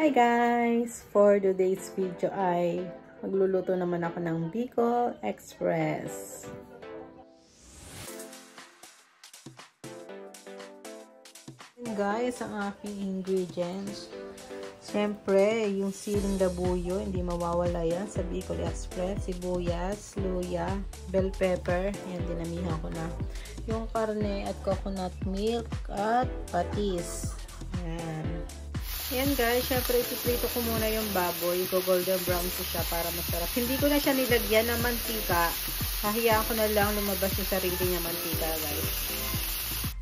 Hi guys! For today's video ay magluluto naman ako ng Bicol Express. And guys, ang aking ingredients. Siyempre, yung siling labuyo, hindi mawawala yan sa Bicol Express. Sibuyas, luya, bell pepper, yan, dinamihan ko na. Yung karne at coconut milk at patis. Yan. Yan guys, syempre ipiprito ko muna yung baboy. Golden brown ko siya para masarap. Hindi ko na siya nilagyan ng mantika. Hahiyaan ko na lang lumabas yung sarili niya mantika guys.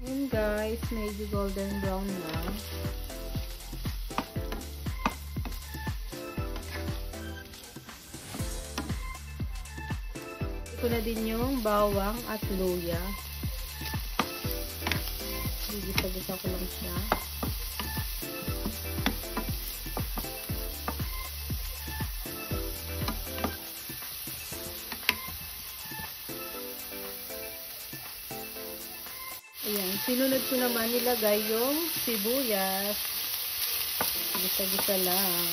Yan guys, medyo golden brown na. Ito na din yung bawang at luya. Gigisa-gisa ko lang siya. Ayan, sinunod ko naman nilagay yung sibuyas. Gisa-gisa lang.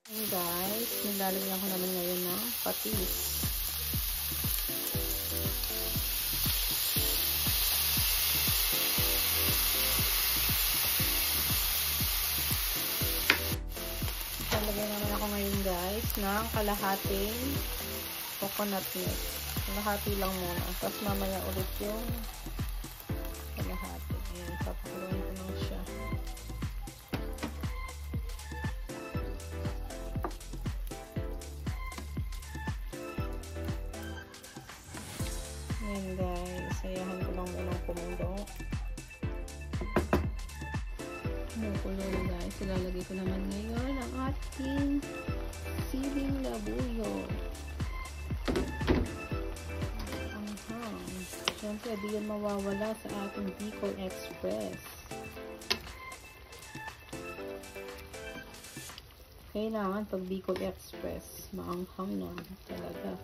Ayan guys, nilalagyan ko naman ngayon ng patis. Lalagay naman ako ngayon guys ng kalahating coconut milk. Kalahati lang muna. Tapos mamaya ulit yung kalahati. Ayan, papakuloyin ko lang siya. Ayan guys, sayahan ko lang muna kumulo. Kumukulo na guys. Ilalagay ko naman ngayon ang ating siling labuyo. Siyempre, di yan mawawala sa ating Bicol Express. Kailangan pag Bicol Express, maanghang na talaga.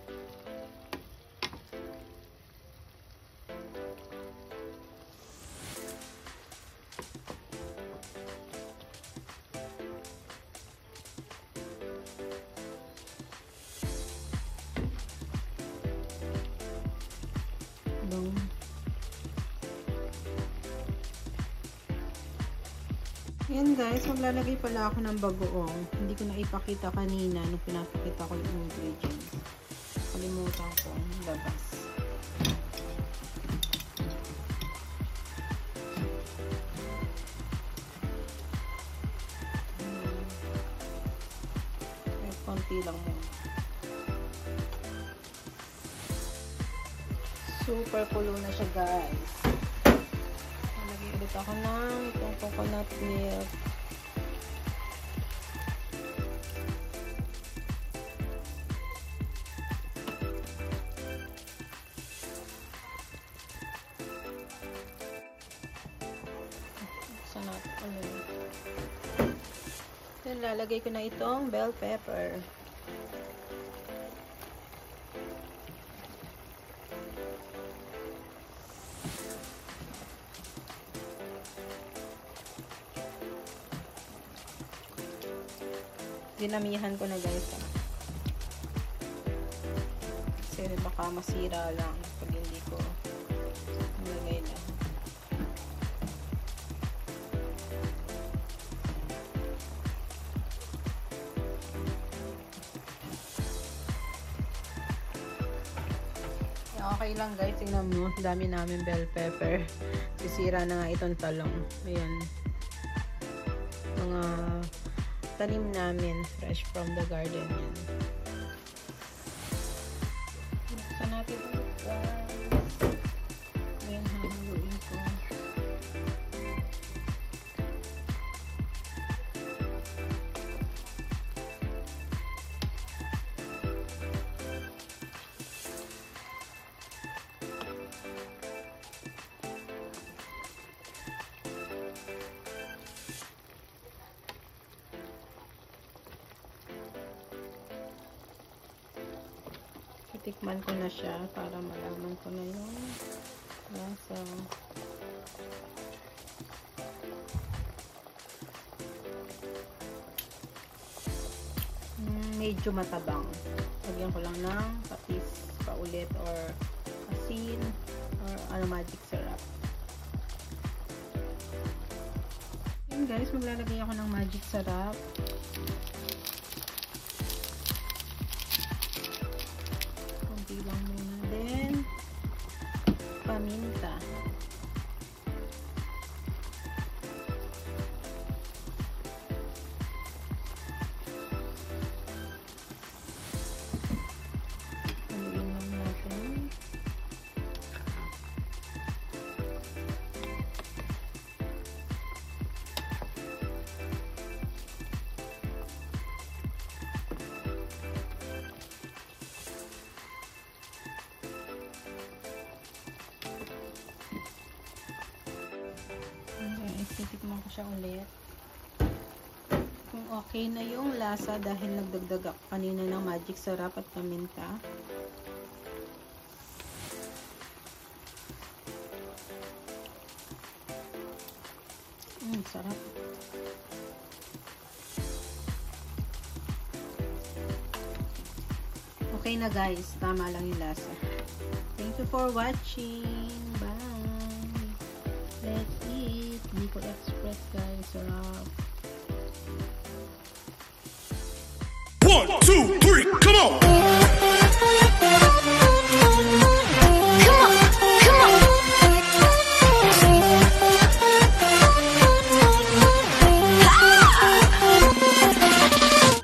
Yan guys, maglalagay pala ako ng bagoong. Hindi ko na ipakita kanina nung pinapakita ko yung ingredients. Kalimutan ko labas. Konti lang muna. Super kulo na siya guys. Lagay ulit ako ng itong coconut milk. Buksan natin. Then lalagay ko na itong bell pepper. Dinamihan ko na guys kasi baka masira lang pag hindi ko nilagay na. Okay lang guys, tingnan mo, dami namin bell pepper. Sisira na nga itong talong. Ayan, mga tanim namin, fresh from the garden yan. Buksan natin ito guys. Ayan, haluin ko. Titikman ko na siya para malaman ko na yung lasa. Medyo matabang. Lagyan ko lang ng patis paulit or asin or magic syrup. Yun guys, maglalagay ako ng magic syrup. Kunti lang muna din. Paminta. Titikman ko siya ulit. Kung okay na yung lasa dahil nagdagdag ako kanina ng magic syrup at paminta. Sarap. Okay na guys. Tama lang yung lasa. Thank you for watching. Bye. Let's eat. Bicol Express guys. Sarap. 1, 2, 3, come on!